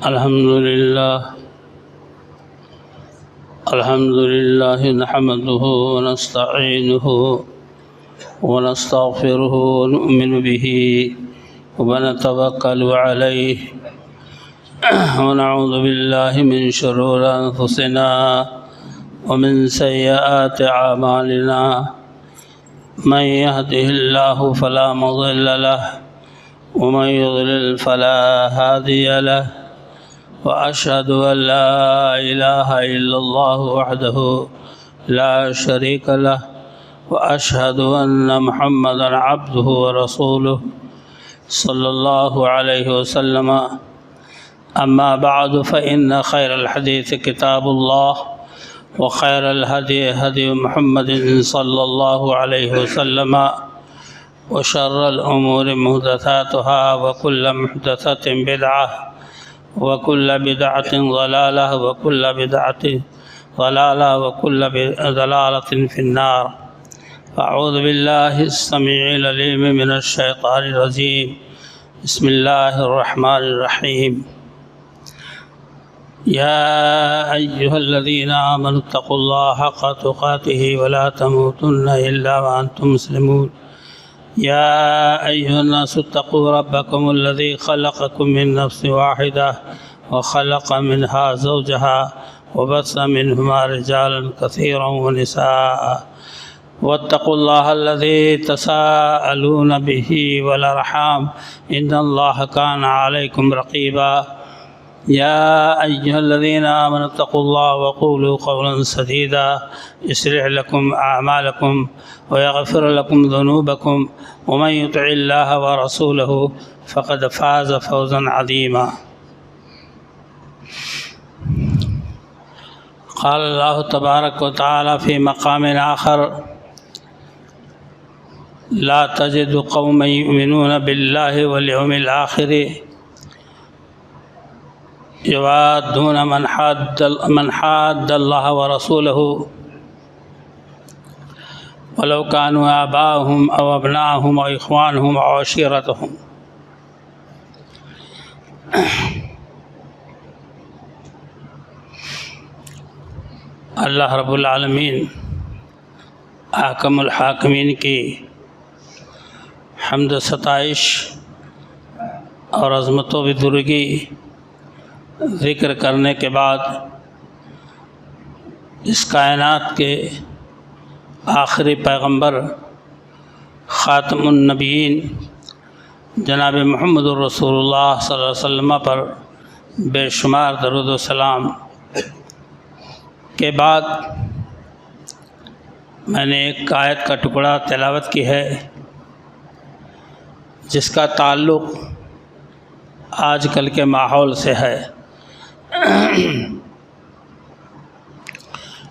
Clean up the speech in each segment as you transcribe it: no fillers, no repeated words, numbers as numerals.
الحمد لله نحمده ونستعينه ونستغفره ونؤمن به ونتوكل عليه ونعوذ بالله من شرور أنفسنا ومن سيئات أعمالنا من يهده الله فلا مضل له ومن يضلل فلا هادي له وأشهد أن لا إله إلا الله وحده لا شريك له وأشهد أن محمدا عبده ورسوله صلى الله عليه وسلم. أما بعد فإن خير الحديث كتاب الله وخير الهدي هدي محمد صلى الله عليه وسلم وشر الأمور محدثاتها وكل محدثة بدعة وكل بدعة ضلالة وكل بدعة ضلالة وكل ضلالة في النار. أعوذ بالله السميع العليم من الشيطان الرجيم. بسم الله الرحمن الرحيم. يا أيها الذين آمنوا اتقوا الله حق تقاته ولا تموتن إلا وأنتم مسلمون. يا أيها الناس اتقوا ربكم الذي خلقكم من نفس واحدة وخلق منها زوجها وبث منهما رجالا كثيرا ونساء واتقوا الله الذي تساءلون به والأرحام إن الله كان عليكم رقيبا. يا أيها الذين آمنوا اتقوا الله وقولوا قولا سديدا يصلح لكم أعمالكم ويغفر لكم ذنوبكم ومن يطع الله ورسوله فقد فاز فوزا عظيما. قال الله تبارك وتعالى في مقام آخر: لا تجد قوما يؤمنون بالله واليوم الآخر يوادون من حاد الله ورسوله ولو كانوا آباءهم أو أبناءهم أو إخوانهم أو عشيرتهم. اللہ رب العالمین حاکم الحاکمین کی حمد و ستائش اور عظمت و بزرگی ذکر کرنے کے بعد اس کائنات کے آخری پیغمبر خاتم النبیین جناب محمد الرسول اللہ صلی اللہ علیہ وسلم پر بے شمار درود و سلام کے بعد میں نے ایک آیت کا ٹکڑا تلاوت کی ہے جس کا تعلق آج کل کے ماحول سے ہے.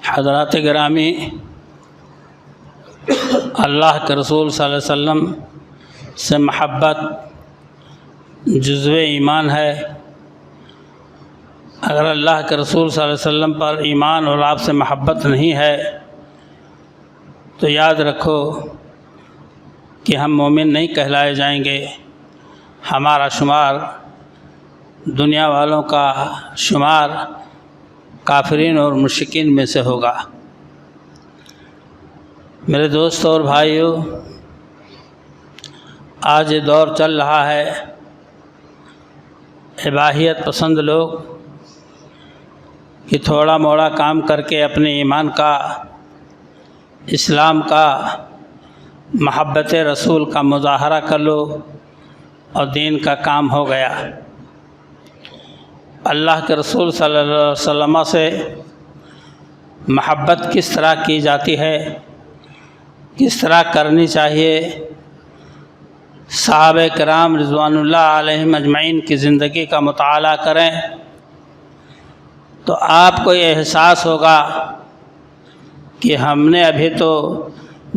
حضرات گرامی، اللہ کے رسول صلی اللہ علیہ وسلم سے محبت جزو ایمان ہے. اگر اللہ کے رسول صلی اللہ علیہ وسلم پر ایمان اور آپ سے محبت نہیں ہے تو یاد رکھو کہ ہم مومن نہیں کہلائے جائیں گے. ہمارا شمار دنیا والوں کا شمار کافرین اور مشرکین میں سے ہوگا. میرے دوستوں اور بھائیوں، آج یہ دور چل رہا ہے اباحیت پسند لوگ کہ تھوڑا موڑا کام کر کے اپنے ایمان کا، اسلام کا، محبت رسول کا مظاہرہ کر لو اور دین کا کام ہو گیا. اللہ کے رسول صلی اللہ علیہ وسلم سے محبت کس طرح کی جاتی ہے، کس طرح کرنی چاہیے، صحابہ کرام رضوان اللہ علیہم اجمعین کی زندگی کا مطالعہ کریں تو آپ کو یہ احساس ہوگا کہ ہم نے ابھی تو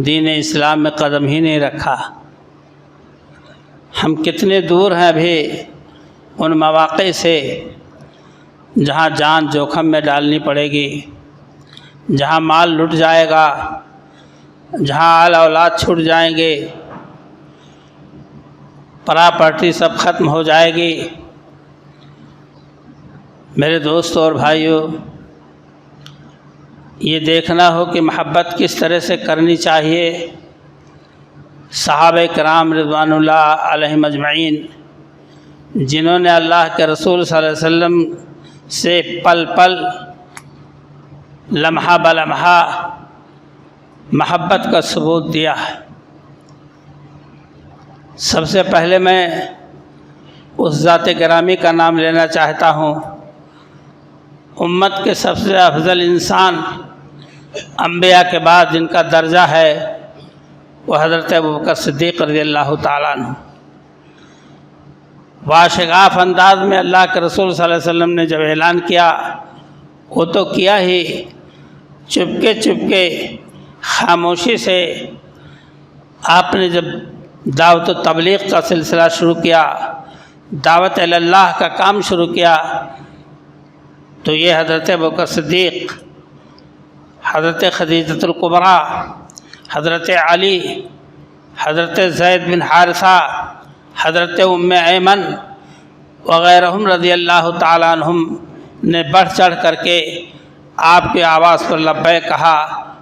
دین اسلام میں قدم ہی نہیں رکھا. ہم کتنے دور ہیں ابھی ان مواقع سے جہاں جان جوخم میں ڈالنی پڑے گی، جہاں مال لٹ جائے گا، جہاں آل اولاد چھوٹ جائیں گے، پراپرٹی سب ختم ہو جائے گی. میرے دوستوں اور بھائیوں، یہ دیکھنا ہو کہ محبت کس طرح سے کرنی چاہیے۔ صحابہ کرام رضوان اللہ علیہم اجمعین، جنہوں نے اللہ کے رسول صلی اللہ علیہ وسلم سے پل پل، لمحہ بلمحہ محبت کا ثبوت دیا ہے۔ سب سے پہلے میں اس ذات گرامی کا نام لینا چاہتا ہوں، امت کے سب سے افضل انسان، انبیاء کے بعد جن کا درجہ ہے وہ حضرت ابوبکر صدیق رضی اللہ تعالیٰ عنہ۔ واشگاف انداز میں اللہ کے رسول صلی اللہ علیہ وسلم نے جب اعلان کیا، وہ تو کیا ہی، چپکے چپکے خاموشی سے آپ نے جب دعوت و تبلیغ کا سلسلہ شروع کیا، دعوت اللہ کا کام شروع کیا، تو یہ حضرت ابوبکر صدیق، حضرت خدیجۃ الکبریٰ، حضرت علی، حضرت زید بن حارثہ، حضرت ام ایمن وغیرہم رضی اللہ تعالیٰ عنہم نے بڑھ چڑھ کر کے آپ کی آواز پر لبیک کہا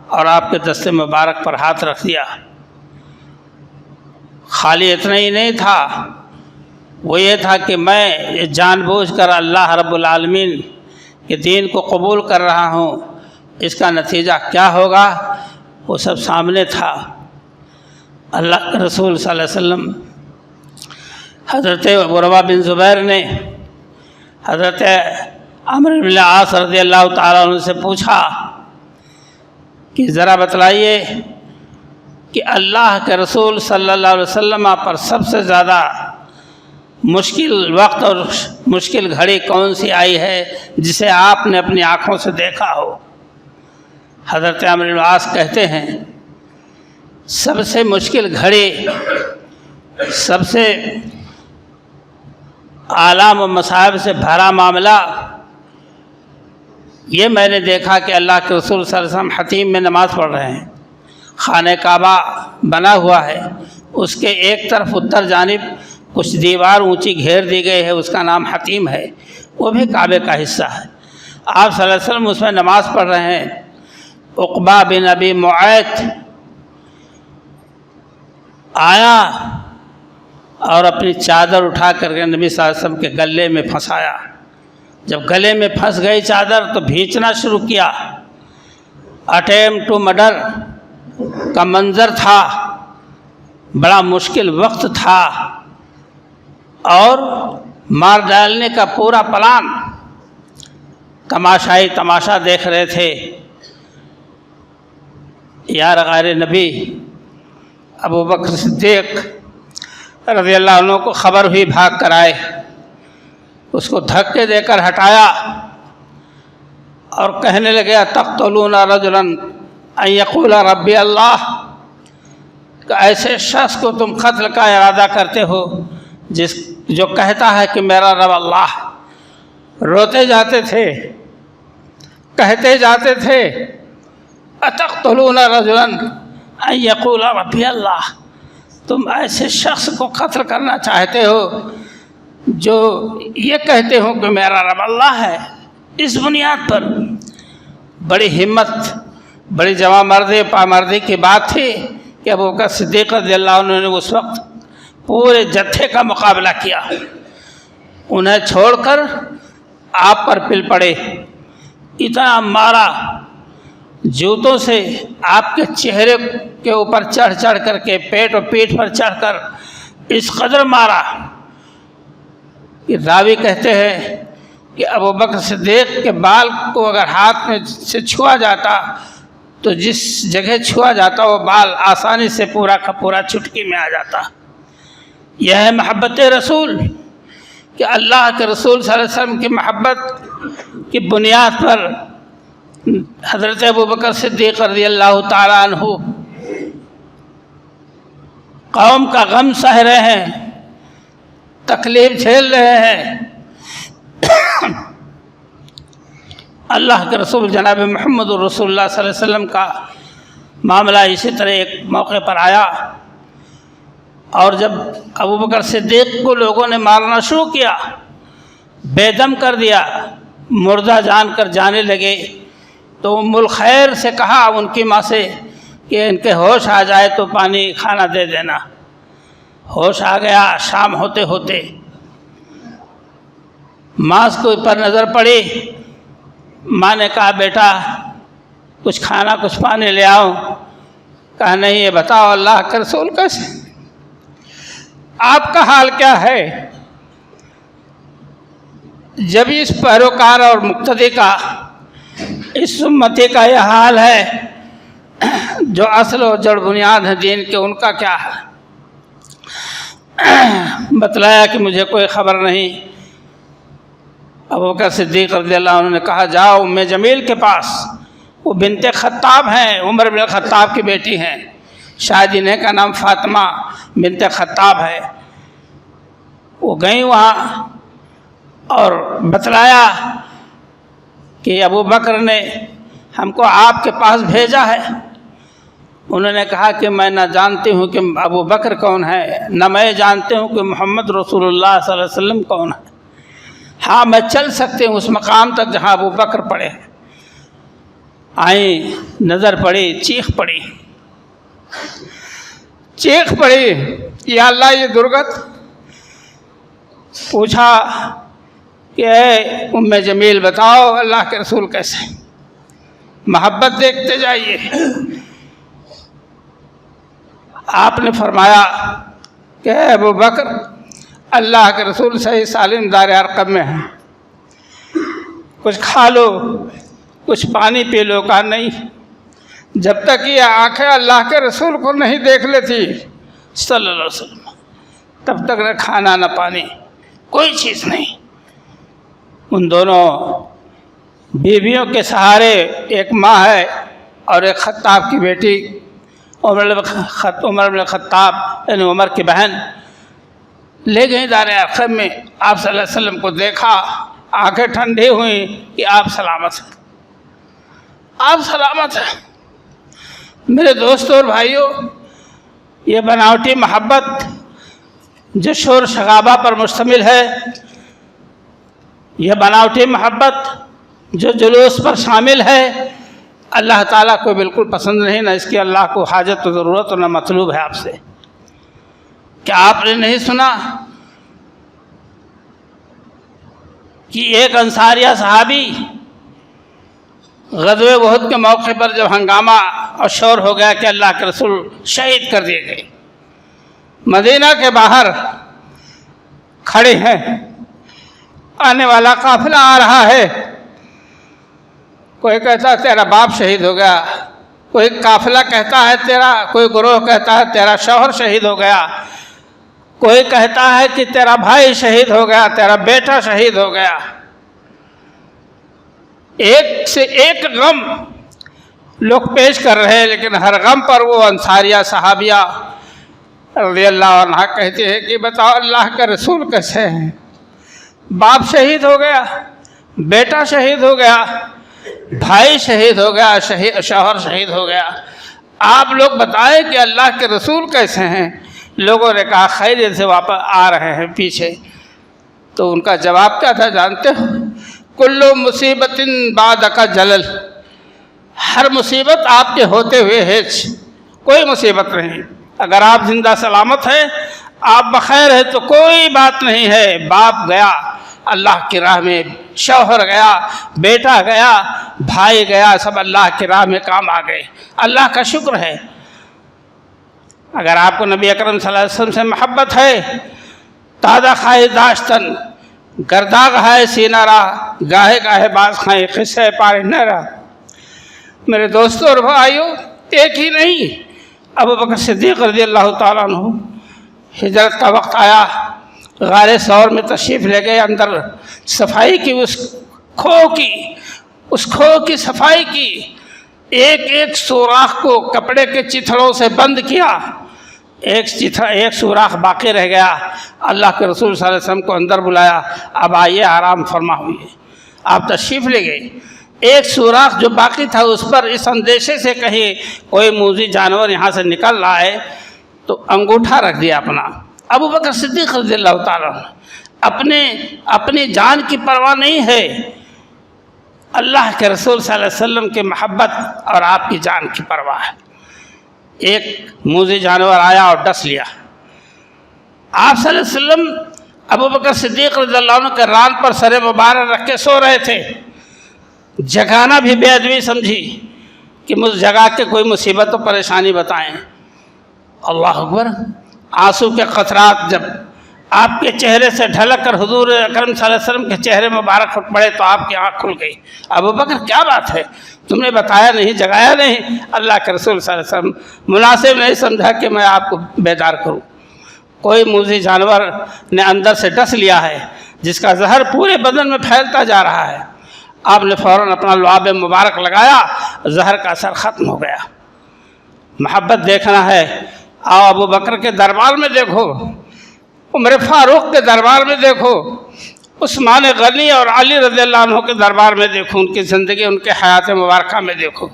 اور آپ کے دست مبارک پر ہاتھ رکھ دیا۔ خالی اتنا ہی نہیں تھا، وہ یہ تھا کہ میں جان بوجھ کر اللہ رب العالمین کے دین کو قبول کر رہا ہوں، اس کا نتیجہ کیا ہوگا وہ سب سامنے تھا۔ اللہ کے رسول صلی اللہ علیہ وسلم حضرت عروہ بن زبیر نے حضرت عمرو بن العاص رضی اللہ تعالیٰ عنہ سے پوچھا کہ ذرا بتلائیے کہ اللہ کے رسول صلی اللہ علیہ وسلم پر سب سے زیادہ مشکل وقت اور مشکل گھڑی کون سی آئی ہے جسے آپ نے اپنی آنکھوں سے دیکھا ہو؟ حضرت عمرو بن العاص کہتے ہیں سب سے مشکل گھڑی، سب سے آلام و مصائب سے بھرا معاملہ یہ میں نے دیکھا کہ اللہ کے رسول صلی اللہ علیہ وسلم حتیم میں نماز پڑھ رہے ہیں۔ خانہ کعبہ بنا ہوا ہے، اس کے ایک طرف اتر جانب کچھ دیوار اونچی گھیر دی گئی ہے، اس کا نام حتیم ہے، وہ بھی کعبے کا حصہ ہے۔ آپ صلی اللہ علیہ وسلم اس میں نماز پڑھ رہے ہیں۔ عقبہ بن ابی معیط آیا اور اپنی چادر اٹھا کر کے نبی صلی اللہ علیہ وسلم کے گلے میں پھنسایا۔ جب گلے میں پھنس گئی چادر تو بھینچنا شروع کیا۔ اٹیمپٹ ٹو مرڈر کا منظر تھا، بڑا مشکل وقت تھا، اور مار ڈالنے کا پورا پلان تماشائی تماشا دیکھ رہے تھے۔ یار غیر نبی ابوبکر صدیق رضی اللہ عنہ کو خبر ہوئی، بھاگ کر آئے، اس کو دھکے دے کر ہٹایا اور کہنے لگے تقتلون رجلا ان یقول ربی اللہ، کہ ایسے شخص کو تم قتل کا ارادہ کرتے ہو جو کہتا ہے کہ میرا رب اللہ۔ روتے جاتے تھے، کہتے جاتے تھے اتقتلون رجلا ان یقول ربی اللہ، تم ایسے شخص کو قتل کرنا چاہتے ہو جو یہ کہتے ہو کہ میرا رب اللہ ہے۔ اس بنیاد پر بڑی ہمت، بڑی جواں مردی پامردی کی بات تھی کہ ابوبکر صدیق رضی اللہ عنہ نے اس وقت پورے جتھے کا مقابلہ کیا، انہیں چھوڑ کر آپ پر پل پڑے، اتنا مارا جوتوں سے، آپ کے چہرے کے اوپر چڑھ چڑھ کر کے، پیٹ و پیٹھ پر چڑھ کر اس قدر مارا کہ راوی کہتے ہیں کہ ابوبکر صدیق کے بال کو اگر ہاتھ میں سے چھوا جاتا تو جس جگہ چھوا جاتا وہ بال آسانی سے پورا کا پورا چٹکی میں آ جاتا۔ یہ ہے محبت رسول، کہ اللہ کے رسول صلی اللہ علیہ وسلم کی محبت کی بنیاد پر حضرت ابوبکر صدیق رضی اللہ تعالیٰ عنہ قوم کا غم سہ رہے ہیں، تکلیف جھیل رہے ہیں۔ اللہ کے رسول جناب محمد رسول اللہ صلی اللہ علیہ وسلم کا معاملہ اسی طرح ایک موقع پر آیا، اور جب ابوبکر صدیق کو لوگوں نے مارنا شروع کیا، بے دم کر دیا، مردہ جان کر جانے لگے تو ام الخیر سے کہا ان کی ماں سے کہ ان کے ہوش آ جائے تو پانی کھانا دے دینا۔ ہوش آ گیا، شام ہوتے ہوتے ماں کو پر نظر پڑی۔ ماں نے کہا بیٹا کچھ کھانا کچھ پانی لے آؤ۔ کہا نہیں، یہ بتاؤ اللہ کے رسول کیسے، آپ کا حال کیا ہے؟ جب اس پیروکار اور مقتدی کا، اس امتی کا یہ حال ہے جو اصل و جڑ بنیاد ہے دین کے، ان کا کیا ہے؟ بتلایا کہ مجھے کوئی خبر نہیں۔ ابوبکر صدیق رضی اللہ عنہ نے کہا جاؤ ام جمیل کے پاس، وہ بنت خطاب ہیں، عمر بن خطاب کی بیٹی ہیں، شاید انہیں کا نام فاطمہ بنت خطاب ہے۔ وہ گئیں وہاں اور بتلایا کہ ابوبکر نے ہم کو آپ کے پاس بھیجا ہے۔ انہوں نے کہا کہ میں نہ جانتی ہوں کہ ابوبکر کون ہے، نہ میں جانتی ہوں کہ محمد رسول اللہ صلی اللہ علیہ وسلم کون ہے۔ ہاں میں چل سکتی ہوں اس مقام تک جہاں ابوبکر پڑے۔ آئیں، نظر پڑی، چیخ پڑی یا اللہ یہ درگت۔ پوچھا کہ اے ام جمیل بتاؤ اللہ کے رسول کیسے، محبت دیکھتے جائیے۔ آپ نے فرمایا کہ اے ابوبکر، اللہ کے رسول صحیح سالم دار ارقم میں ہیں، کچھ کھا لو کچھ پانی پی لو۔ کہا نہیں، جب تک یہ آنکھیں اللہ کے رسول کو نہیں دیکھ لیتی صلی اللہ علیہ وسلم تب تک نہ کھانا نہ پانی، کوئی چیز نہیں۔ ان دونوں بیویوں کے سہارے، ایک ماں ہے اور ایک خطاب کی بیٹی عمر بن خطاب یعنی عمر کی بہن، لے گئیں دار ارقم میں۔ آپ صلی اللہ علیہ وسلم کو دیکھا، آنکھیں ٹھنڈی ہوئیں کہ آپ سلامت ہیں، آپ سلامت ہیں۔ میرے دوستوں اور بھائیوں، یہ بناوٹی محبت جو شور شغابہ پر مشتمل ہے، یہ بناوٹی محبت جو جلوس پر شامل ہے، اللہ تعالیٰ کو بالکل پسند نہیں، نہ اس کی اللہ کو حاجت و ضرورت اور نہ مطلوب ہے آپ سے۔ کیا آپ نے نہیں سنا کہ ایک انصاریہ صحابی غزوہ احد کے موقع پر جب ہنگامہ اور شور ہو گیا کہ اللہ کے رسول شہید کر دیے گئے، مدینہ کے باہر کھڑے ہیں، آنے والا قافلہ آ رہا ہے، کوئی کہتا ہے تیرا باپ شہید ہو گیا، کوئی قافلہ کہتا ہے تیرا، کوئی گروہ کہتا ہے تیرا شوہر شہید ہو گیا، کوئی کہتا ہے کہ تیرا بھائی شہید ہو گیا، تیرا بیٹا شہید ہو گیا۔ ایک سے ایک غم لوگ پیش کر رہے ہیں، لیکن ہر غم پر وہ انصاریہ صحابیہ رضی اللہ عنہ کہتے ہیں کہ بتاؤ اللہ کے رسول کیسے ہیں، باپ شہید ہو گیا، بیٹا شہید ہو گیا، بھائی شہید ہو گیا، شوہر شہید ہو گیا، آپ لوگ بتائیں کہ اللہ کے رسول کیسے ہیں۔ لوگوں نے کہا خیریت سے واپس آ رہے ہیں پیچھے۔ تو ان کا جواب کیا تھا جانتے ہو؟ کلو مصیبت بعدک جلل، ہر مصیبت آپ کے ہوتے ہوئے ہیچ، کوئی مصیبت نہیں۔ اگر آپ زندہ سلامت ہیں، آپ بخیر ہیں تو کوئی بات نہیں ہے۔ باپ گیا اللہ کی راہ میں، شوہر گیا، بیٹا گیا، بھائی گیا، سب اللہ کی راہ میں کام آ گئے، اللہ کا شکر ہے۔ اگر آپ کو نبی اکرم صلی اللہ علیہ وسلم سے محبت ہے، تازہ خواہش داشتن گرداغ ہے سینہ راہ، گاہے گاہے باز خائیں قصے پارے نہ رہا۔ میرے دوستوں اور بھائیوں، ایک ہی نہیں، ابوبکر صدیق رضی اللہ تعالیٰ عنہ ہجرت کا وقت آیا، غار ثور میں تشریف لے گئے، اندر صفائی کی، اس کھو کی صفائی کی، ایک ایک سوراخ کو کپڑے کے چتھڑوں سے بند کیا، ایک سوراخ باقی رہ گیا۔ اللہ کے رسول صلی اللہ علیہ وسلم کو اندر بلایا، اب آئیے آرام فرما ہوئیے۔ آپ تشریف لے گئے، ایک سوراخ جو باقی تھا اس پر اس اندیشے سے کہیں کوئی موذی جانور یہاں سے نکل رہا ہے تو انگوٹھا رکھ دیا اپنا۔ ابوبکر صدیق رضی اللہ تعالیٰ اپنی جان کی پرواہ نہیں ہے، اللہ کے رسول صلی اللہ علیہ وسلم کی محبت اور آپ کی جان کی پرواہ ہے۔ ایک موذی جانور آیا اور ڈس لیا۔ آپ صلی اللہ علیہ وسلم ابو بکر صدیق رضی اللہ عنہ کے ران پر سر مبارک رکھ کے سو رہے تھے، جگانا بھی بے ادبی سمجھی کہ مجھ جگا کے کوئی مصیبت و پریشانی بتائیں۔ اللہ اکبر، آنسو کے قطرات جب آپ کے چہرے سے ڈھلک کر حضور اکرم صلی اللہ علیہ وسلم کے چہرے مبارک پر پڑے تو آپ کی آنکھ کھل گئی۔ ابو بکر کیا بات ہے، تم نے بتایا نہیں، جگایا نہیں؟ اللہ کے رسول صلی اللہ علیہ وسلم مناسب نہیں سمجھا کہ میں آپ کو بیدار کروں۔ کوئی موذی جانور نے اندر سے ڈس لیا ہے جس کا زہر پورے بدن میں پھیلتا جا رہا ہے۔ آپ نے فوراً اپنا لعاب مبارک لگایا، زہر کا اثر ختم ہو گیا۔ محبت دیکھنا ہے، آؤ ابو بکر کے دربار میں دیکھو، عمر فاروق کے دربار میں دیکھو، عثمان غنی اور علی رضی اللہ عنہ کے دربار میں دیکھو، ان کی زندگی، ان کے حیات مبارکہ میں دیکھو۔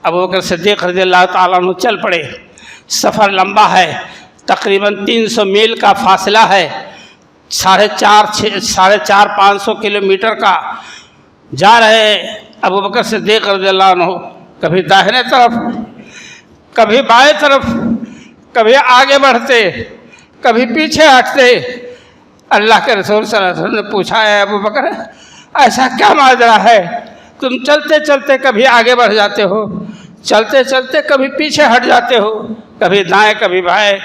ابو بکر صدیق رضی اللہ تعالیٰ عنہ چل پڑے۔ سفر لمبا ہے، تقریباً 300 میل کا فاصلہ ہے، 450-500 کلومیٹر کا جا رہے ابو بکر صدیق رضی اللہ عنہ، کبھی داہنے طرف، کبھی بائیں طرف، کبھی آگے بڑھتے، کبھی پیچھے ہٹتے۔ اللہ کے رسول صلی اللہ علیہ وسلم نے پوچھا، ہے ابو بکر ایسا کیا ماجرا ہے، تم چلتے چلتے کبھی آگے بڑھ جاتے ہو، چلتے چلتے کبھی پیچھے ہٹ جاتے ہو، کبھی دائیں کبھی بائیں؟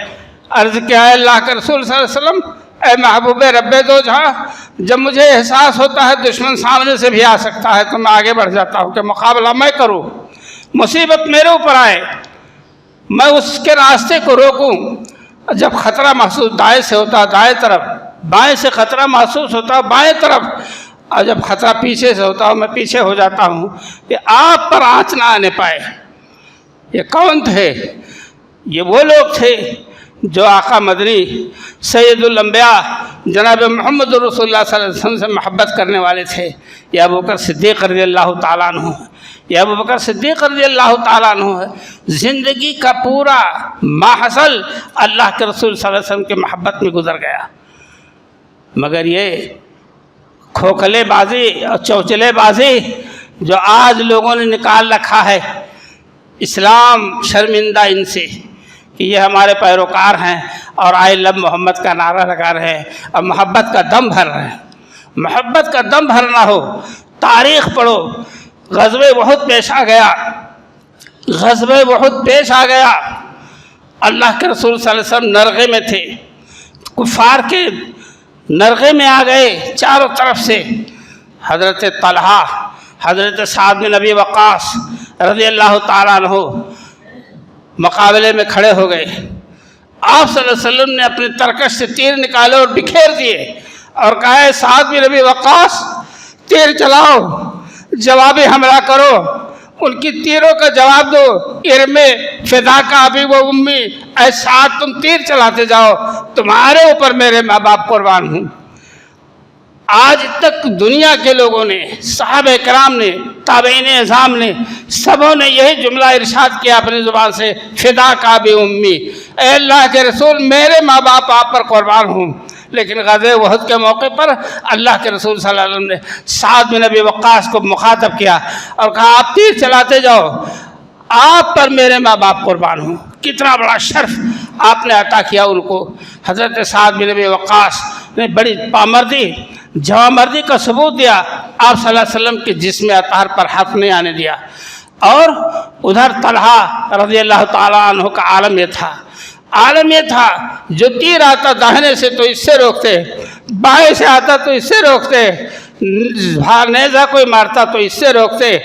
عرض کیا ہے اللہ کے رسول صلی اللہ علیہ وسلم، اے محبوب رب دو جہاں، جب مجھے احساس ہوتا ہے دشمن سامنے سے بھی آ سکتا ہے تو میں آگے بڑھ جاتا ہوں کہ مقابلہ میں کروں، مصیبت میرے اوپر آئے میں اس کے راستے کو روکوں۔ جب خطرہ محسوس دائیں سے ہوتا دائیں طرف، بائیں سے خطرہ محسوس ہوتا بائیں طرف، اور جب خطرہ پیچھے سے ہوتا میں پیچھے ہو جاتا ہوں کہ آپ پر آنچ نہ آنے پائے۔ یہ کون تھے؟ یہ وہ لوگ تھے جو آقا مدنی سید الانبیاء جناب محمد رسول اللہ صلی اللہ علیہ وسلم سے محبت کرنے والے تھے۔ یہ ابو بکر صدیق رضی اللہ تعالیٰ عنہ ہے، یہ ابو بکر صدیق رضی اللہ تعالیٰ عنہ ہے۔ زندگی کا پورا ماحصل اللہ کے رسول صلی اللہ علیہ وسلم کی محبت میں گزر گیا، مگر یہ کھوکھلے بازی اور چوچلے بازی جو آج لوگوں نے نکال رکھا ہے، اسلام شرمندہ ان سے کہ یہ ہمارے پیروکار ہیں اور آئی لو محمد کا نعرہ لگا رہے ہیں اور محبت کا دم بھر رہے ہیں۔ محبت کا دم بھرنا ہو، تاریخ پڑھو، غزوہ احد پیش آ گیا، غزوہ احد پیش آ گیا۔ اللہ کے رسول صلی اللہ علیہ وسلم نرغے میں تھے، کفار کے نرغے میں آ گئے چاروں طرف سے۔ حضرت طلحہ، حضرت سعد بن ابی وقاص رضی اللہ تعالیٰ عنہ مقابلے میں کھڑے ہو گئے۔ آپ صلی اللہ علیہ وسلم نے اپنے ترکش سے تیر نکالے اور بکھیر دیے اور کہا، سعد بن ابی وقاص تیر چلاؤ، جوابی حملہ کرو، ان کی تیروں کا جواب دو۔ ارمے فدا کا ابی و امی، اے سعد تم تیر چلاتے جاؤ، تمہارے اوپر میرے ماں باپ قربان ہوں۔ آج تک دنیا کے لوگوں نے، صحابہ کرام نے، تابعین اعظام نے، سبوں نے یہی جملہ ارشاد کیا اپنی زبان سے، فدا کا ابی امی، اے اللہ کے رسول میرے ماں باپ آپ پر قربان ہوں۔ لیکن غزوہ احد کے موقع پر اللہ کے رسول صلی اللہ علیہ وسلم نے سعد بن ابی وقاص کو مخاطب کیا اور کہا، آپ تیر چلاتے جاؤ، آپ پر میرے ماں باپ قربان ہوں۔ کتنا بڑا شرف آپ نے عطا کیا ان کو۔ حضرت سعد بن ابی وقاص نے بڑی پامردی، جوامردی کا ثبوت دیا، آپ صلی اللہ علیہ وسلم کے جسم اطہر پر حرف نہیں آنے دیا۔ اور ادھر طلحہ رضی اللہ تعالیٰ عنہ کا عالم یہ تھا جو تیر آتا داہنے سے تو اس سے روکتے، بائیں سے آتا تو اس سے روکتے، نیزہ کوئی مارتا تو اس سے روکتے۔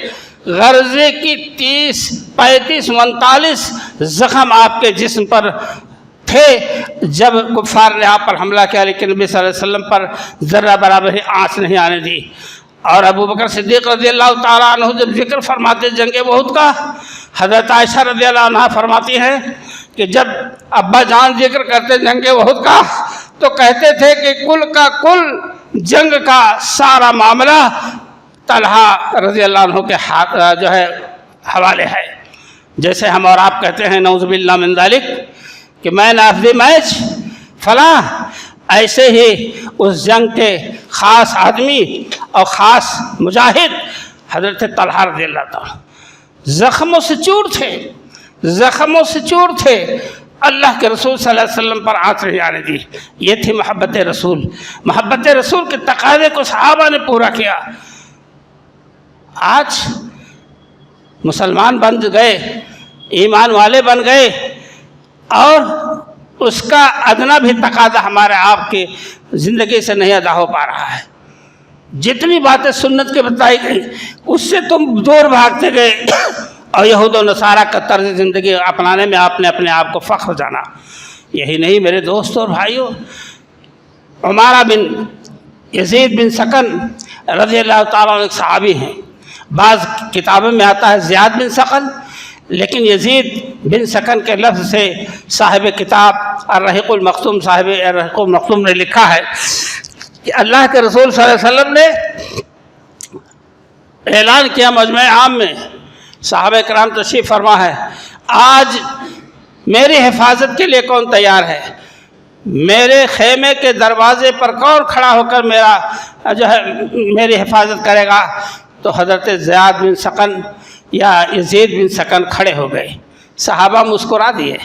غرضے کی 30، 35، 39 زخم آپ کے جسم پر تھے جب کفار نے آپ پر حملہ کیا، لیکن نبی صلی اللہ علیہ وسلم پر ذرہ برابر ہی آنچ نہیں آنے دی۔ اور ابو بکر صدیق رضی اللہ تعالیٰ عنہ جب ذکر فرماتے جنگ احد کا، حضرت عائشہ رضی اللہ عنہ فرماتی ہیں کہ جب ابا جان ذکر کرتے جنگ احد کا تو کہتے تھے کہ کل کا کل جنگ کا سارا معاملہ طلحہ رضی اللہ عنہ کے ہاتھ جو ہے حوالے ہے۔ جیسے ہم اور آپ کہتے ہیں نعوذ باللہ من ذالک کہ مین آف دی میچ فلاں، ایسے ہی اس جنگ کے خاص آدمی اور خاص مجاہد حضرت طلحہ رضی اللہ تعالیٰ زخموں سے چور تھے، زخموں سے چور تھے، اللہ کے رسول صلی اللہ علیہ وسلم پر آنچ نہیں آنے دی۔ یہ تھی محبت رسول، محبت رسول کے تقاضے کو صحابہ نے پورا کیا۔ آج مسلمان بن گئے، ایمان والے بن گئے، اور اس کا ادنا بھی تقاضا ہمارے آپ کی زندگی سے نہیں ادا ہو پا رہا ہے۔ جتنی باتیں سنت کے بتائی گئی اس سے تم دور بھاگتے گئے، اور یہود و نصارہ کا طرز زندگی اپنانے میں آپ نے اپنے آپ کو فخر جانا۔ یہی نہیں میرے دوستوں اور بھائیوں، عمارہ بن یزید بن سکن رضی اللہ تعالیٰ عنہ ایک صحابی ہیں، بعض کتابوں میں آتا ہے زیاد بن سکن، لیکن یزید بن سکن کے لفظ سے صاحب کتاب الرحیق المختوم، صاحب الرحیق المختوم نے لکھا ہے کہ اللہ کے رسول صلی اللہ علیہ وسلم نے اعلان کیا مجمع عام میں، صحابہ کرام تشریف فرما ہے، آج میری حفاظت کے لیے کون تیار ہے؟ میرے خیمے کے دروازے پر کون کھڑا ہو کر میری حفاظت کرے گا؟ تو حضرت زیاد بن سکن یا یزید بن سکن کھڑے ہو گئے۔ صحابہ مسکرا دیے،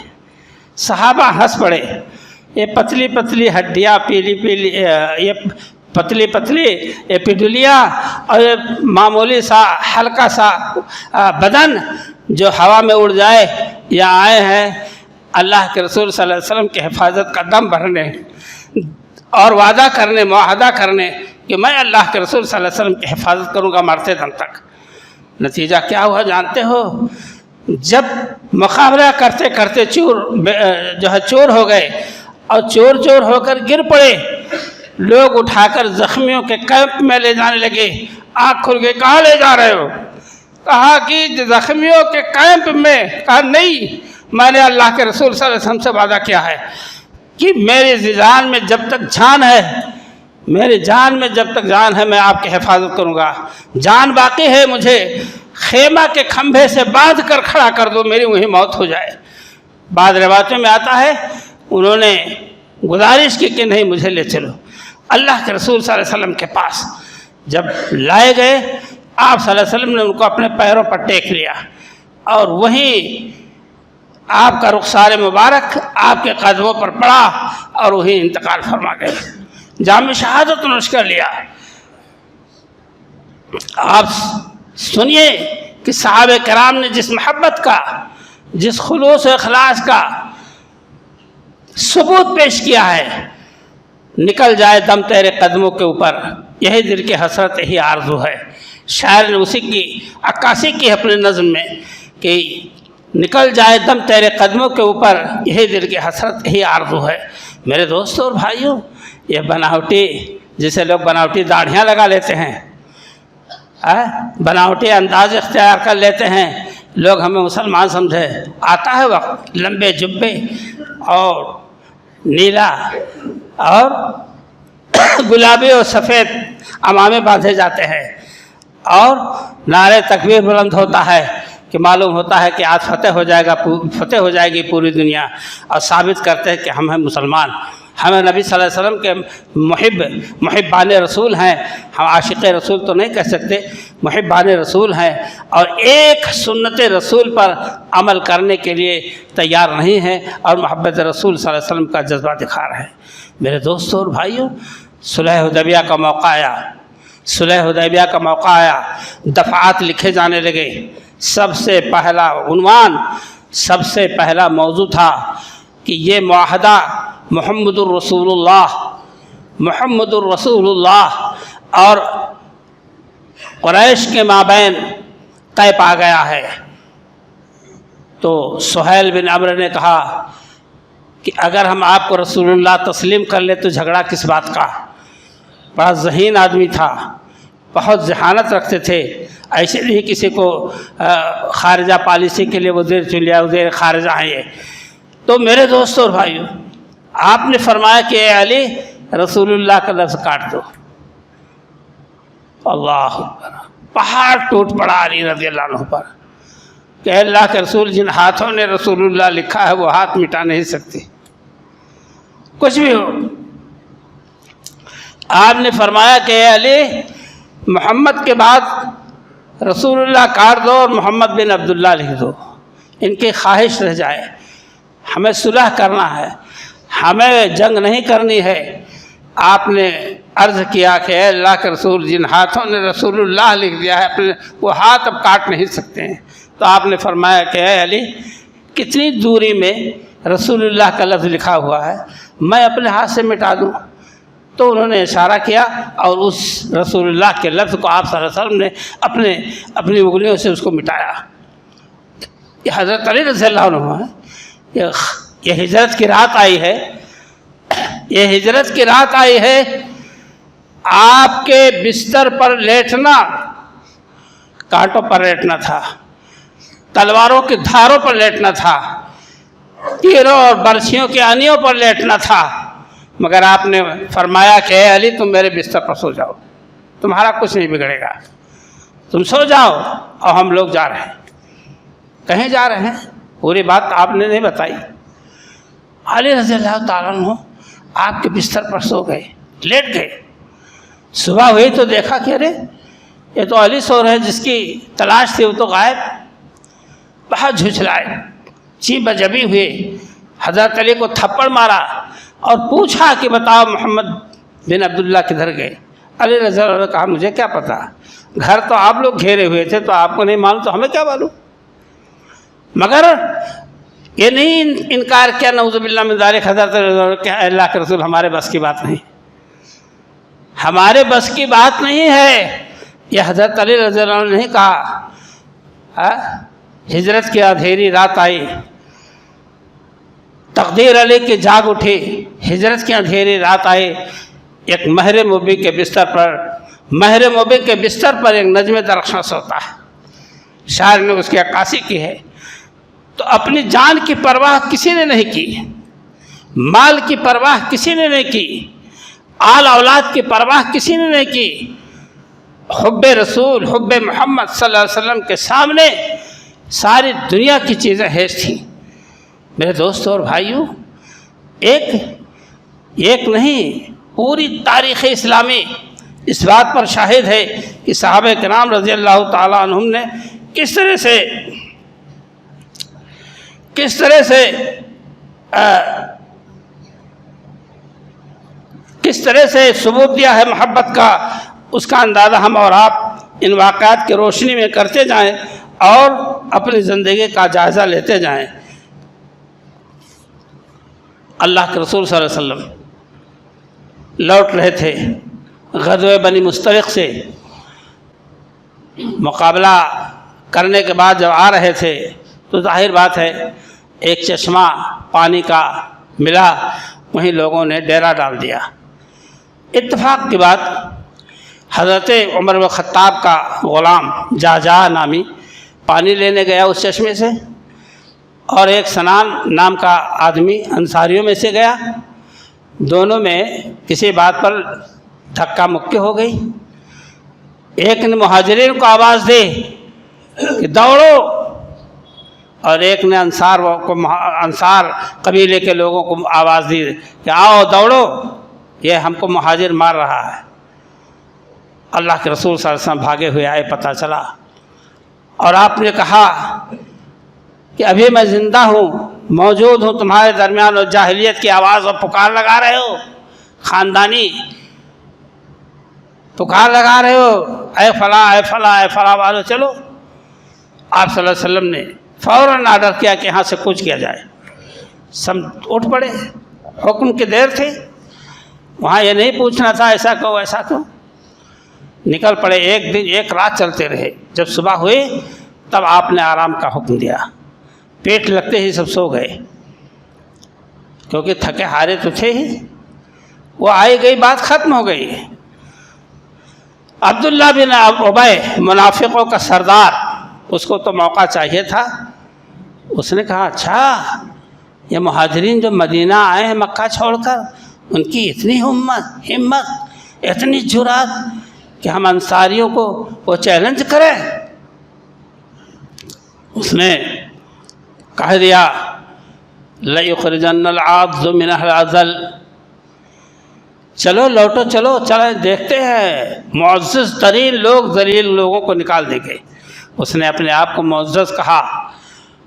صحابہ ہنس پڑے۔ یہ پتلی پتلی ہڈیاں، پیلی پیلی، یہ پتلی پتلی یہ پڈلیاں، اور یہ معمولی سا ہلکا سا بدن جو ہوا میں اڑ جائے، یا آئے ہیں اللہ کے رسول صلی اللہ علیہ وسلم کی حفاظت کا دم بھرنے اور وعدہ کرنے، معاہدہ کرنے کہ میں اللہ کے رسول صلی اللہ علیہ وسلم کی حفاظت کروں گا مرتے دم تک۔ نتیجہ کیا ہوا جانتے ہو؟ جب مقابلہ کرتے کرتے چور ہو گئے، اور چور ہو کر گر پڑے، لوگ اٹھا کر زخمیوں کے کیمپ میں لے جانے لگے۔ آنکھ کھل گئی، کہاں لے جا رہے ہو؟ کہا کہ زخمیوں کے کیمپ میں۔ کہا نہیں، میں نے اللہ کے رسول صلی اللہ علیہ وسلم سے وعدہ کیا ہے کہ میری جان میں جب تک جان ہے، میری جان میں جب تک جان ہے، میں آپ کی حفاظت کروں گا۔ جان باقی ہے، مجھے خیمہ کے کھمبے سے باندھ کر کھڑا کر دو، میری وہیں موت ہو جائے۔ بعض روایتوں میں آتا ہے انہوں نے گزارش کی کہ نہیں، مجھے لے چلو۔ اللہ کے رسول صلی اللہ علیہ وسلم کے پاس جب لائے گئے، آپ صلی اللہ علیہ وسلم نے ان کو اپنے پیروں پر ٹیک لیا، اور وہیں آپ کا رخسار مبارک آپ کے قدموں پر پڑا، اور وہیں انتقال فرما گئے۔ جام شہادت نوش کر لیا۔ آپ سنیے کہ صحابہ کرام نے جس محبت کا، جس خلوص و اخلاص کا ثبوت پیش کیا ہے، نکل جائے دم تیرے قدموں کے اوپر، یہی دل کی حسرت، یہی آرزو ہے۔ شاعر نے اسی کی عکاسی کی اپنے نظم میں کہ نکل جائے دم تیرے قدموں کے اوپر، یہی دل کی حسرت، یہی آرزو ہے۔ میرے دوستوں اور بھائیوں، یہ بناوٹی، جسے لوگ بناوٹی داڑھیاں لگا لیتے ہیں، بناوٹی انداز اختیار کر لیتے ہیں، لوگ ہمیں مسلمان سمجھے۔ آتا ہے وقت لمبے جبے اور نیلا اور گلابی اور سفید عمامے باندھے جاتے ہیں، اور نعرے تکبیر بلند ہوتا ہے کہ معلوم ہوتا ہے کہ آج فتح ہو جائے گی پوری دنیا، اور ثابت کرتے ہیں کہ ہم ہیں مسلمان، ہمیں نبی صلی اللہ علیہ وسلم کے محبان رسول ہیں۔ ہم عاشق رسول تو نہیں کہہ سکتے، محبان رسول ہیں، اور ایک سنت رسول پر عمل کرنے کے لیے تیار نہیں ہیں، اور محبت رسول صلی اللہ علیہ وسلم کا جذبہ دکھا رہے ہیں۔ میرے دوستوں اور بھائیوں، صلح حدیبیہ کا موقع آیا، صلح حدیبیہ کا موقع آیا، دفعات لکھے جانے لگے۔ سب سے پہلا عنوان، سب سے پہلا موضوع تھا کہ یہ معاہدہ محمد الرسول اللہ، محمد الرسول اللہ اور قریش کے مابین طے پا گیا ہے۔ تو سہیل بن عمرو نے کہا کہ اگر ہم آپ کو رسول اللہ تسلیم کر لیں تو جھگڑا کس بات کا؟ بڑا ذہین آدمی تھا، بہت ذہانت رکھتے تھے، ایسے نہیں کسی کو خارجہ پالیسی کے لیے وزیر چن لیا، وزیر خارجہ ہیں یہ۔ تو میرے دوستوں اور بھائیوں، آپ نے فرمایا کہ اے علی، رسول اللہ کا لفظ کاٹ دو۔ اللہ اکبر، پہاڑ ٹوٹ پڑا علی رضی اللہ عنہ پر کہ اللہ کے رسول، جن ہاتھوں نے رسول اللہ لکھا ہے وہ ہاتھ مٹا نہیں سکتے، کچھ بھی ہو۔ آپ نے فرمایا کہ اے علی، محمد کے بعد رسول اللہ کاٹ دو اور محمد بن عبداللہ لکھ دو، ان کی خواہش رہ جائے، ہمیں صلح کرنا ہے، ہمیں جنگ نہیں کرنی ہے۔ آپ نے عرض کیا کہ اے اللہ کے رسول، جن ہاتھوں نے رسول اللہ لکھ دیا ہے اپنے، وہ ہاتھ اب کاٹ نہیں سکتے ہیں۔ تو آپ نے فرمایا کہ اے علی، کتنی دوری میں رسول اللہ کا لفظ لکھا ہوا ہے، میں اپنے ہاتھ سے مٹا دوں؟ تو انہوں نے اشارہ کیا اور اس رسول اللہ کے لفظ کو آپ صلی اللہ علیہ وسلم نے اپنی انگلیوں سے اس کو مٹایا۔ یہ حضرت علی رضی اللہ عنہ ہے، یہ ہجرت کی رات آئی ہے، یہ ہجرت کی رات آئی ہے، آپ کے بستر پر لیٹنا کانٹوں پر لیٹنا تھا، تلواروں کی دھاروں پر لیٹنا تھا، تیروں اور برچھیوں کی آنیوں پر لیٹنا تھا، مگر آپ نے فرمایا کہ اے علی، تم میرے بستر پر سو جاؤ، تمہارا کچھ نہیں بگڑے گا، تم سو جاؤ۔ اور ہم لوگ جا رہے ہیں، کہیں جا رہے ہیں، پوری بات آپ نے نہیں بتائی۔ علی رضی اللہ تعالیٰ عنہ آپ کے بستر پر سو گئے، لیٹ گئے۔ صبح ہوئی تو دیکھا کہ ارے یہ تو علی سو رہے، جس کی تلاش تھی وہ تو غائب۔ بہت جھجھلائے، چین بجبی ہوئے، حضرت علی کو تھپڑ مارا اور پوچھا کہ بتاؤ محمد بن عبداللہ کدھر گئے؟ علی رضی اللہ عنہ نے کہا مجھے کیا پتا، گھر تو آپ لوگ گھیرے ہوئے تھے، تو آپ کو نہیں معلوم تو ہمیں کیا معلوم؟ مگر یہ نہیں انکار کیا نعوذ باللہ من ذالک حضرت علی رضی اللہ عنہ کہ اللہ کے رسول ہمارے بس کی بات نہیں، ہمارے بس کی بات نہیں ہے۔ یہ حضرت علی رضی اللہ عنہ نے نہیں کہا۔ ہجرت کی اندھیری رات آئی، تقدیر علی کی جاگ اٹھی، ہجرت کی اندھیری رات آئی، ایک مہر مبی کے بستر پر ایک نجم درخشاں سوتا ہے۔ شاعر نے اس کی عکاسی کی ہے۔ تو اپنی جان کی پرواہ کسی نے نہیں کی، مال کی پرواہ کسی نے نہیں کی، آل اولاد کی پرواہ کسی نے نہیں کی۔ حب رسول، حب محمد صلی اللہ علیہ وسلم کے سامنے ساری دنیا کی چیزیں ہیج تھیں۔ میرے دوستوں اور بھائیوں، ایک نہیں، پوری تاریخ اسلامی اس بات پر شاہد ہے کہ صحابہ کرام رضی اللہ تعالیٰ عنہم نے کس طرح سے ثبوت دیا ہے محبت کا۔ اس کا اندازہ ہم اور آپ ان واقعات کی روشنی میں کرتے جائیں اور اپنی زندگی کا جائزہ لیتے جائیں۔ اللہ کے رسول صلی اللہ علیہ وسلم لوٹ رہے تھے غزوہ بنی مستلق سے، مقابلہ کرنے کے بعد جب آ رہے تھے تو ظاہر بات ہے ایک چشمہ پانی کا ملا، وہیں لوگوں نے ڈیرا ڈال دیا۔ اتفاق کی بات، حضرت عمر بن خطاب کا غلام جعجع نامی پانی لینے گیا اس چشمے سے، اور ایک سنان نام کا آدمی انصاریوں میں سے گیا، دونوں میں کسی بات پر دھکا مکی ہو گئی۔ ایک نے مہاجرین کو آواز دی کہ دوڑو، اور ایک نے انصار قبیلے کے لوگوں کو آواز دی کہ آؤ دوڑو، یہ ہم کو مہاجر مار رہا ہے۔ اللہ کے رسول صلی اللہ علیہ وسلم بھاگے ہوئے آئے، پتہ چلا، اور آپ نے کہا کہ ابھی میں زندہ ہوں، موجود ہوں تمہارے درمیان، اور جاہلیت کی آواز اور پکار لگا رہے ہو، خاندانی پکار لگا رہے ہو، اے فلاں اے فلاں اے فلاں والو چلو۔ آپ صلی اللہ علیہ وسلم نے فوراً آرڈر کیا کہ یہاں سے کوچ کیا جائے۔ سب اٹھ پڑے، حکم کی دیر تھی، وہاں یہ نہیں پوچھنا تھا ایسا کہو ایسا کہو، نکل پڑے۔ ایک دن ایک رات چلتے رہے، جب صبح ہوئی تب آپ نے آرام کا حکم دیا۔ پیٹ لگتے ہی سب سو گئے، کیونکہ تھکے ہارے تو تھے ہی۔ وہ آئی گئی بات ختم ہو گئی۔ عبداللہ بن ابی منافقوں کا سردار، اس کو تو موقع چاہیے تھا، اس نے کہا اچھا یہ مہاجرین جو مدینہ آئے ہیں مکہ چھوڑ کر، ان کی اتنی ہمت اتنی جرات کہ ہم انصاریوں کو وہ چیلنج کریں۔ اس نے کہہ دیا لَيُخْرِجَنَّ الْعَاضُ مِنَ الْعَزَلِ، چلو لوٹو، چلو چلیں دیکھتے ہیں، معزز ترین لوگ ذلیل لوگوں کو نکال دیں گے۔ اس نے اپنے آپ کو معزز کہا،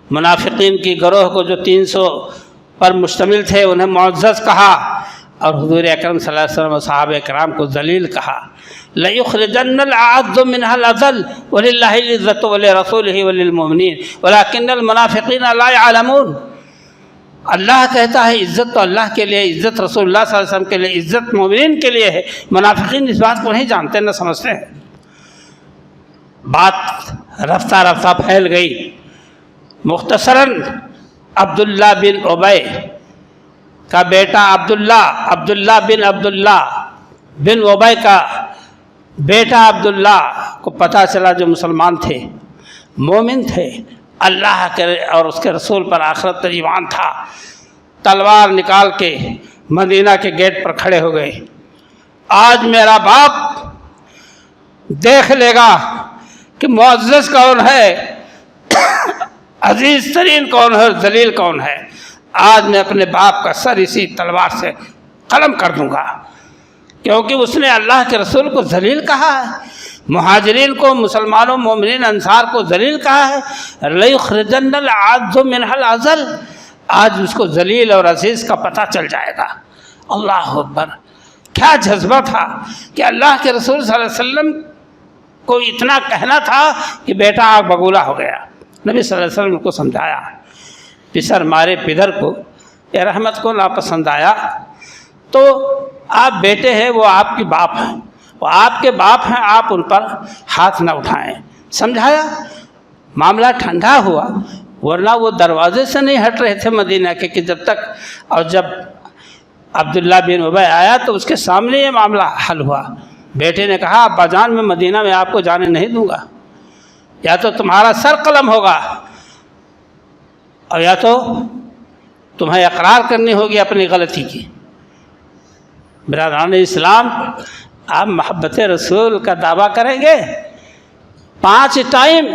منافقین کی گروہ کو جو 300 پر مشتمل تھے انہیں معزز کہا، اور حضور اکرم صلی اللہ علیہ وسلم و صحابہ کرام کو ذلیل کہا۔ لَيُخْرِجَنَّ الْأَعَزُّ مِنْهَا الْأَذَلَّ وَلِلَّهِ الْعِزَّةُ وَلِرَسُولِهِ وَلِلْمُؤْمِنِينَ وَلَكِنَّ الْمُنَافِقِينَ لَا يَعْلَمُونَ۔ اللہ کہتا ہے عزت تو اللہ کے لیے، عزت رسول اللہ صلی اللہ علیہ وسلم کے لیے، عزت مومنین کے لیے ہے، منافقین اس بات کو نہیں جانتے نہ سمجھتے ہیں۔ بات رفتہ رفتہ پھیل گئی۔ مختصراً عبداللہ بن ابی کا بیٹا عبداللہ بن ابی کا بیٹا عبداللہ کو پتہ چلا، جو مسلمان تھے، مومن تھے، اللہ کے اور اس کے رسول پر آخرت پر ایمان تھا، تلوار نکال کے مدینہ کے گیٹ پر کھڑے ہو گئے۔ آج میرا باپ دیکھ لے گا کہ معزز کون ہے، عزیز ترین کون ہے اور ذلیل کون ہے۔ آج میں اپنے باپ کا سر اسی تلوار سے قلم کر دوں گا، کیونکہ اس نے اللہ کے رسول کو ذلیل کہا ہے، مہاجرین کو، مسلمانوں، مومنین، انصار کو ذلیل کہا ہے۔ لَيُخْرِجَنَّ الْأَعَزُّ مِنْهَا الْأَذَلَّ۔ آج اس کو ذلیل اور عزیز کا پتہ چل جائے گا۔ اللہ اکبر! کیا جذبہ تھا کہ اللہ کے رسول صلی اللہ علیہ وسلم کو اتنا کہنا تھا کہ بیٹا آگ بگولا ہو گیا۔ نبی صلی اللہ علیہ وسلم کو سمجھایا، پسر مارے پدر کو یہ رحمت کو ناپسند آیا، تو آپ بیٹے ہیں، وہ آپ کے باپ ہیں، وہ آپ کے باپ ہیں، آپ ان پر ہاتھ نہ اٹھائیں۔ سمجھایا، معاملہ ٹھنڈا ہوا، ورنہ وہ دروازے سے نہیں ہٹ رہے تھے مدینہ کے کہ جب تک، اور جب عبداللہ بن ابی آیا تو اس کے سامنے یہ معاملہ حل ہوا۔ بیٹے نے کہا، ابا جان میں مدینہ میں آپ کو جانے نہیں دوں گا، یا تو تمہارا سر قلم ہوگا اور یا تو تمہیں اقرار کرنی ہوگی اپنی غلطی کی۔ برادران اسلام، آپ محبت رسول کا دعویٰ کریں گے، 5 ٹائم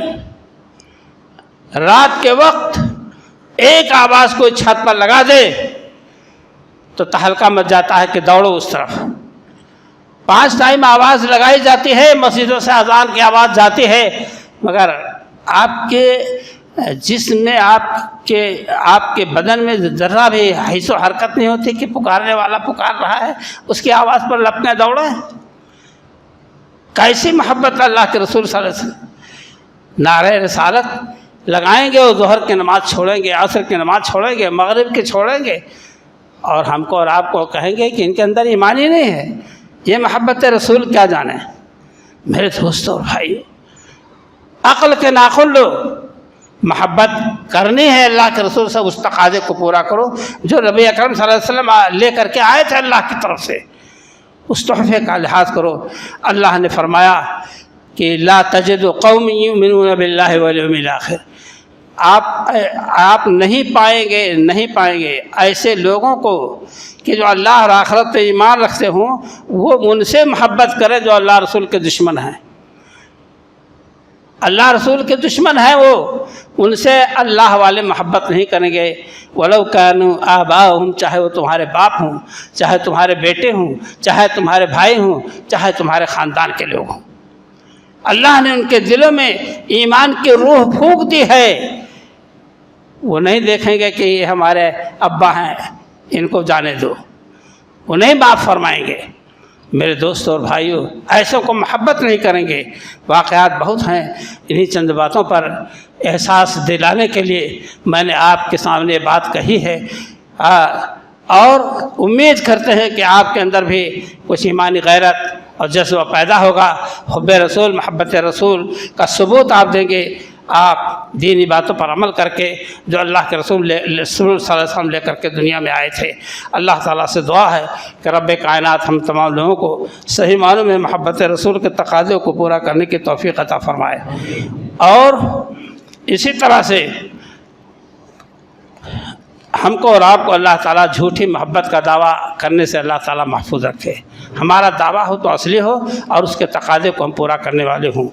رات کے وقت ایک آواز کوئی چھت پر لگا دے تو تہلکہ مچ جاتا ہے کہ دوڑو اس طرف۔ 5 ٹائم آواز لگائی جاتی ہے، مسجدوں سے اذان کی آواز جاتی ہے، مگر آپ کے جسم میں، آپ کے بدن میں ذرہ بھی حیث و حرکت نہیں ہوتی کہ پکارنے والا پکار رہا ہے، اس کی آواز پر لپکنے دوڑے۔ کیسی محبت اللہ کے رسول صلی اللہ علیہ وسلم! نعرہ رسالت لگائیں گے اور ظہر کی نماز چھوڑیں گے، عصر کی نماز چھوڑیں گے، مغرب کی چھوڑیں گے، اور ہم کو اور آپ کو کہیں گے کہ ان کے اندر ایمان ہی نہیں ہے۔ یہ محبت رسول کیا جانے؟ میرے دوستوں اور بھائیو، عقل کے ناخن لو، محبت کرنی ہے اللہ کے رسول سے، اس تقاضے کو پورا کرو جو نبی اکرم صلی اللہ علیہ وسلم لے کر کے آئے تھے اللہ کی طرف سے، اس تحفے کا لحاظ کرو۔ اللہ نے فرمایا کہ لا تجد قوم یؤمنون باللہ والیوم الآخر، آپ نہیں پائیں گے ایسے لوگوں کو کہ جو اللہ اور آخرت پہ ایمان رکھتے ہوں، وہ ان سے محبت کرے جو اللہ رسول کے دشمن ہیں۔ اللہ رسول کے دشمن ہیں، وہ ان سے اللہ والے محبت نہیں کریں گے۔ وَلَوْ كَانُوا آبَاءَهُمْ، چاہے وہ تمہارے باپ ہوں، چاہے تمہارے بیٹے ہوں، چاہے تمہارے بھائی ہوں، چاہے تمہارے خاندان کے لوگ ہوں۔ اللہ نے ان کے دلوں میں ایمان کی روح پھونک دی ہے، وہ نہیں دیکھیں گے کہ یہ ہمارے ابا ہیں، ان کو جانے دو، وہ نہیں معاف فرمائیں گے۔ میرے دوستوں اور بھائیوں، ایسوں کو محبت نہیں کریں گے۔ واقعات بہت ہیں، انہی چند باتوں پر احساس دلانے کے لیے میں نے آپ کے سامنے بات کہی ہے، اور امید کرتے ہیں کہ آپ کے اندر بھی کچھ ایمانی غیرت اور جذبہ پیدا ہوگا، حب رسول، محبت رسول کا ثبوت آپ دیں گے، آپ دینی باتوں پر عمل کر کے جو اللہ کے رسول صلی اللہ علیہ وسلم لے کر کے دنیا میں آئے تھے۔ اللہ تعالیٰ سے دعا ہے کہ رب کائنات ہم تمام لوگوں کو صحیح معنوں میں محبت رسول کے تقاضے کو پورا کرنے کی توفیق عطا فرمائے، اور اسی طرح سے ہم کو اور آپ کو اللہ تعالیٰ جھوٹی محبت کا دعویٰ کرنے سے اللہ تعالیٰ محفوظ رکھے۔ ہمارا دعویٰ ہو تو اصلی ہو اور اس کے تقاضے کو ہم پورا کرنے والے ہوں۔